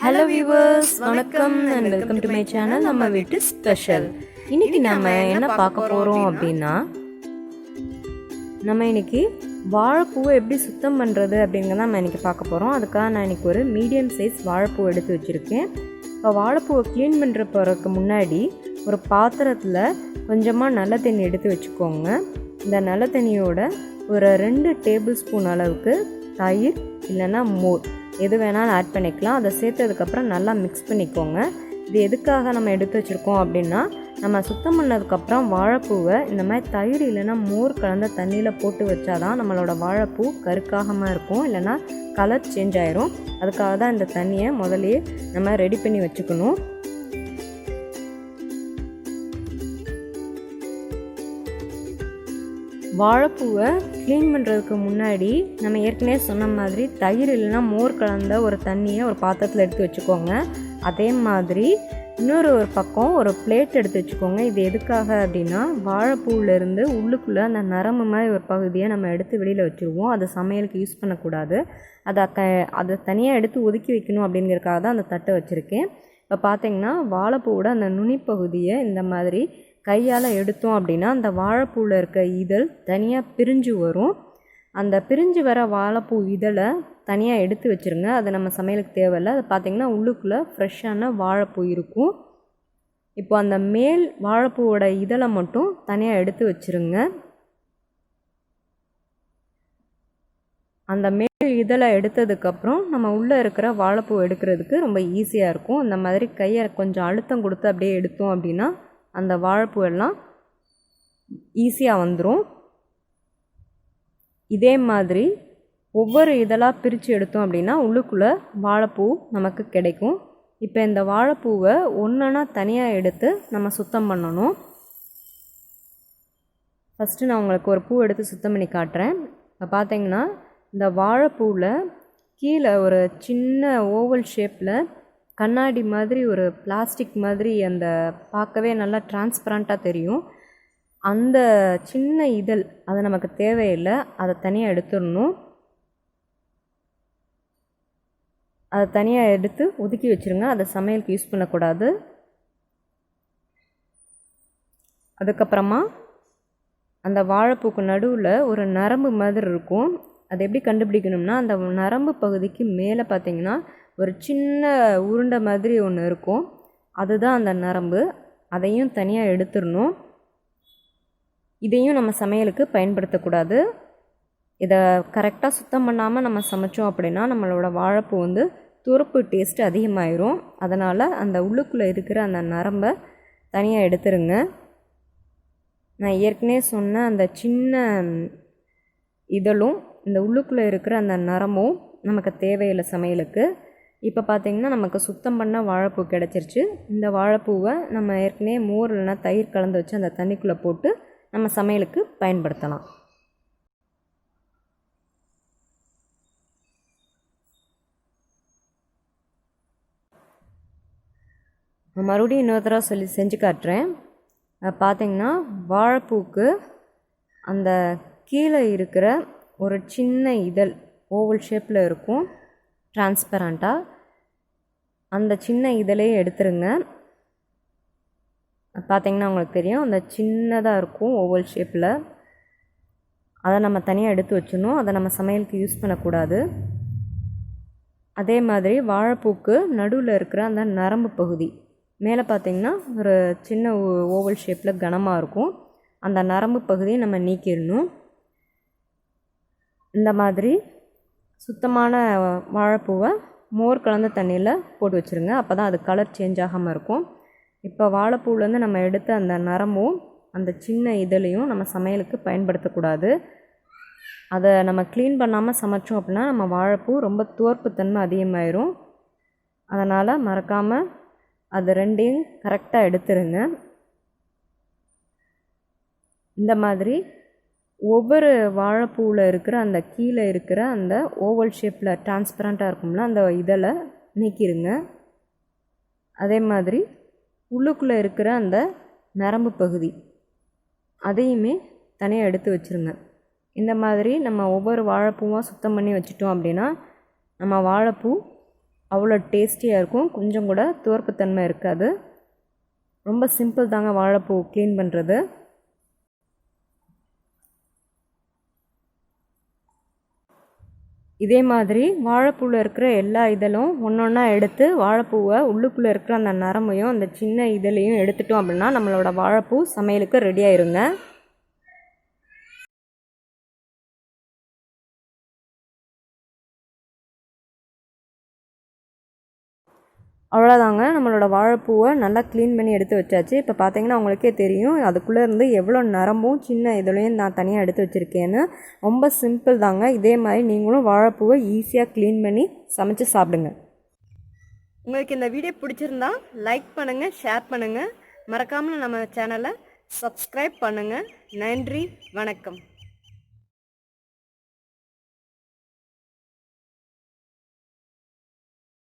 Hello viewers, வணக்கம் and welcome to my channel நம்ம வீட்டு ஸ்பெஷல். இன்னைக்கு நம்ம என்ன பார்க்க போகிறோம் அப்படின்னா, நம்ம இன்னைக்கு வாழைப்பூவை எப்படி சுத்தம் பண்ணுறது அப்படிங்கிறத நம்ம இன்னைக்கு பார்க்க போகிறோம். அதுக்காக நான் இன்னைக்கு ஒரு மீடியம் சைஸ் வாழைப்பூ எடுத்து வச்சுருக்கேன். இப்போ வாழைப்பூவை க்ளீன் பண்ணுற போகிறதுக்கு முன்னாடி ஒரு பாத்திரத்தில் கொஞ்சமாக நல்ல தண்ணி எடுத்து வச்சுக்கோங்க. இந்த நல்ல தண்ணியோட ஒரு 2 டேபிள் ஸ்பூன் அளவுக்கு தயிர் இல்லைன்னா மோர் எது வேணாலும் ஆட் பண்ணிக்கலாம். அதை சேர்த்ததுக்கப்புறம் நல்லா மிக்ஸ் பண்ணிக்கோங்க. இது எதுக்காக நம்ம எடுத்து வச்சுருக்கோம் அப்படின்னா, நம்ம சுத்தம் பண்ணதுக்கப்புறம் வாழைப்பூவை இந்த மாதிரி தயிர் இல்லைன்னா மோர் கலந்த தண்ணியில் போட்டு வச்சாதான் நம்மளோட வாழைப்பூ கருக்காகாமல் இருக்கும், இல்லைன்னா கலர் சேஞ்ச் ஆயிரும். அதுக்காக தான் இந்த தண்ணியை முதலையே நம்ம ரெடி பண்ணி வச்சுக்கணும். வாழைப்பூவை க்ளீன் பண்ணுறதுக்கு முன்னாடி நம்ம ஏற்கனவே சொன்ன மாதிரி தயிர் இல்லைன்னா மோர் கலந்த ஒரு தண்ணியை ஒரு பாத்திரத்தில் எடுத்து வச்சுக்கோங்க. அதே மாதிரி இன்னொரு பக்கம் ஒரு பிளேட் எடுத்து வச்சுக்கோங்க. இது எதுக்காக அப்படின்னா, வாழைப்பூவிலேருந்து உள்ளுக்குள்ளே அந்த நரம்பு மாதிரி ஒரு பகுதியை நம்ம எடுத்து வெளியில் வச்சுருவோம். அது சமையலுக்கு யூஸ் பண்ணக்கூடாது. அதை தனியாக எடுத்து ஒதுக்கி வைக்கணும் அப்படிங்கிறதுக்காக தான் அந்த தட்டை வச்சுருக்கேன். இப்போ பார்த்தீங்கன்னா வாழைப்பூவோட அந்த நுனிப்பகுதியை இந்த மாதிரி கையால் எடுத்தோம் அப்படின்னா அந்த வாழைப்பூவில் இருக்க இதழ் தனியாக பிரிஞ்சு வரும். அந்த பிரிஞ்சு வர வாழைப்பூ இதழை தனியாக எடுத்து வச்சுருங்க. அது நம்ம சமையலுக்கு தேவையில்லை. அது பார்த்திங்கன்னா உள்ளுக்குள்ளே ஃப்ரெஷ்ஷான வாழைப்பூ இருக்கும். இப்போ அந்த மேல் வாழைப்பூவோட இதழை மட்டும் தனியாக எடுத்து வச்சுருங்க. அந்த மேல் இதழை எடுத்ததுக்கப்புறம் நம்ம உள்ளே இருக்கிற வாழைப்பூ எடுக்கிறதுக்கு ரொம்ப ஈஸியாக இருக்கும். இந்த மாதிரி கையை கொஞ்சம் அழுத்தம் கொடுத்து அப்படியே எடுத்தோம் அப்படின்னா அந்த வாழைப்பூ எல்லாம் ஈஸியாக வந்துடும். இதே மாதிரி ஒவ்வொரு இதழாக பிரித்து எடுத்தோம் அப்படின்னா உள்ளுக்குள்ளே வாழைப்பூ நமக்கு கிடைக்கும். இப்போ இந்த வாழைப்பூவை ஒன்றா தனியாக எடுத்து நம்ம சுத்தம் பண்ணணும். ஃபஸ்ட்டு நான் உங்களுக்கு ஒரு பூ எடுத்து சுத்தம் பண்ணி காட்டுறேன். இப்போ பார்த்தீங்கன்னா இந்த வாழைப்பூவில் கீழே ஒரு சின்ன ஓவல் ஷேப்பில் கண்ணாடி மாதிரி ஒரு பிளாஸ்டிக் மாதிரி அந்த பார்க்கவே நல்லா டிரான்ஸ்பரண்ட்டாக தெரியும். அந்த சின்ன இதழ் அது நமக்கு தேவையில்லை. அதை தனியாக எடுத்துடணும். அதை தனியாக எடுத்து ஒதுக்கி வச்சுருங்க. அதை சமையலுக்கு யூஸ் பண்ணக்கூடாது. அதுக்கப்புறமா அந்த வாழைப்பூக்கு நடுவில் ஒரு நரம்பு மாதிரி இருக்கும். அது எப்படி கண்டுபிடிக்கணும்னா, அந்த நரம்பு பகுதிக்கு மேலே பார்த்திங்கன்னா ஒரு சின்ன உருண்டை மாதிரி ஒன்று இருக்கும். அதுதான் அந்த நரம்பு. அதையும் தனியாக எடுத்துடணும். இதையும் நம்ம சமையலுக்கு பயன்படுத்தக்கூடாது. இதை கரெக்டாக சுத்தம் பண்ணாமல் நம்ம சமைச்சோம் அப்படின்னா நம்மளோட வாழைப்பூ துவர்ப்பு டேஸ்ட்டு அதிகமாயிரும். அதனால் அந்த உள்ளுக்குள்ளே இருக்கிற அந்த நரம்பை தனியாக எடுத்துருங்க. நான் ஏற்கனவே சொன்ன அந்த சின்ன இதழும் இந்த உள்ளுக்குள்ளே இருக்கிற அந்த நரம்பும் நமக்கு தேவையில்லை சமையலுக்கு. இப்போ பார்த்திங்கன்னா நமக்கு சுத்தம் பண்ண வாழைப்பூ கிடச்சிருச்சு. இந்த வாழைப்பூவை நம்ம ஏற்கனவே மோர் இல்லைனா தயிர் கலந்து வச்சு அந்த தண்ணிக்குள்ளே போட்டு நம்ம சமையலுக்கு பயன்படுத்தலாம். மறுபடியும் இன்னொரு தடவை செஞ்சு காட்டுறேன். பார்த்திங்கன்னா வாழைப்பூக்கு அந்த கீழே இருக்கிற ஒரு சின்ன இதழ் ஓவல் ஷேப்பில் இருக்கும், டிரான்ஸ்பரண்ட்டாக. அந்த சின்ன இதழையே எடுத்துருங்க. பார்த்திங்கன்னா உங்களுக்கு தெரியும், அந்த சின்னதாக இருக்கும் ஓவல் ஷேப்பில். அதை நம்ம தனியாக எடுத்து வச்சிடணும். அதை நம்ம சமையலுக்கு யூஸ் பண்ணக்கூடாது. அதே மாதிரி வாழைப்பூக்கு நடுவில் இருக்கிற அந்த நரம்பு பகுதி மேலே பார்த்திங்கன்னா ஒரு சின்ன ஓவல் ஷேப்பில் கனமாக இருக்கும். அந்த நரம்பு பகுதியை நம்ம நீக்கிடணும். இந்த மாதிரி சுத்தமான வாழைப்பூவை மோர் கலந்த தண்ணியில் போட்டு வச்சுருங்க. அப்போ தான் அது கலர் சேஞ்ச் ஆகாமல் இருக்கும். இப்போ வாழைப்பூவிலேருந்து நம்ம எடுத்த அந்த நரம்பும் அந்த சின்ன இதழையும் நம்ம சமையலுக்கு பயன்படுத்தக்கூடாது. அதை நம்ம க்ளீன் பண்ணாமல் சமைச்சோம் அப்படின்னா நம்ம வாழைப்பூ ரொம்ப துவர்ப்புத்தன்மை அதிகமாயிரும். அதனால் மறக்காமல் அது ரெண்டையும் கரெக்டாக எடுத்துருங்க. இந்த மாதிரி ஒவ்வொரு வாழைப்பூவில் இருக்கிற அந்த கீழே இருக்கிற அந்த ஓவல் ஷேப்பில் டிரான்ஸ்பரண்ட்டாக இருக்கும்ல அந்த இதழை நீக்கிடுங்க. அதே மாதிரி உள்ளுக்குள்ளே இருக்கிற அந்த நரம்பு பகுதி அதையுமே தனியாக எடுத்து வச்சுருங்க. இந்த மாதிரி நம்ம ஒவ்வொரு வாழைப்பூவாக சுத்தம் பண்ணி வச்சிட்டோம் அப்படின்னா நம்ம வாழைப்பூ அவ்வளோ டேஸ்டியாக இருக்கும். கொஞ்சம் கூட துவர்ப்புத்தன்மை இருக்காது. ரொம்ப சிம்பிள் தாங்க வாழைப்பூ க்ளீன் பண்ணுறது. இதே மாதிரி வாழைப்பூவில் இருக்கிற எல்லா இதழும் ஒன்றா எடுத்து வாழைப்பூவை உள்ளுக்குள்ளே இருக்கிற அந்த நரம்பையும் அந்த சின்ன இதழையும் எடுத்துட்டோம் அப்படின்னா நம்மளோட வாழைப்பூ சமையலுக்கு ரெடி ஆயிருங்க. அவ்வளோதாங்க, நம்மளோட வாழைப்பூவை நல்லா க்ளீன் பண்ணி எடுத்து வச்சாச்சு. இப்போ பார்த்தீங்கன்னா உங்களுக்கே தெரியும் அதுக்குள்ளே இருந்து எவ்வளோ நரம்பும் சின்ன இதுலையும் நான் தனியாக எடுத்து வச்சுருக்கேன்னு. ரொம்ப சிம்பிள் தாங்க. இதே மாதிரி நீங்களும் வாழைப்பூவை ஈஸியாக க்ளீன் பண்ணி சமைச்சு சாப்பிடுங்க. உங்களுக்கு இந்த வீடியோ பிடிச்சிருந்தா லைக் பண்ணுங்கள், ஷேர் பண்ணுங்கள். மறக்காமல் நம்ம சேனலை சப்ஸ்கிரைப் பண்ணுங்கள். நன்றி, வணக்கம்.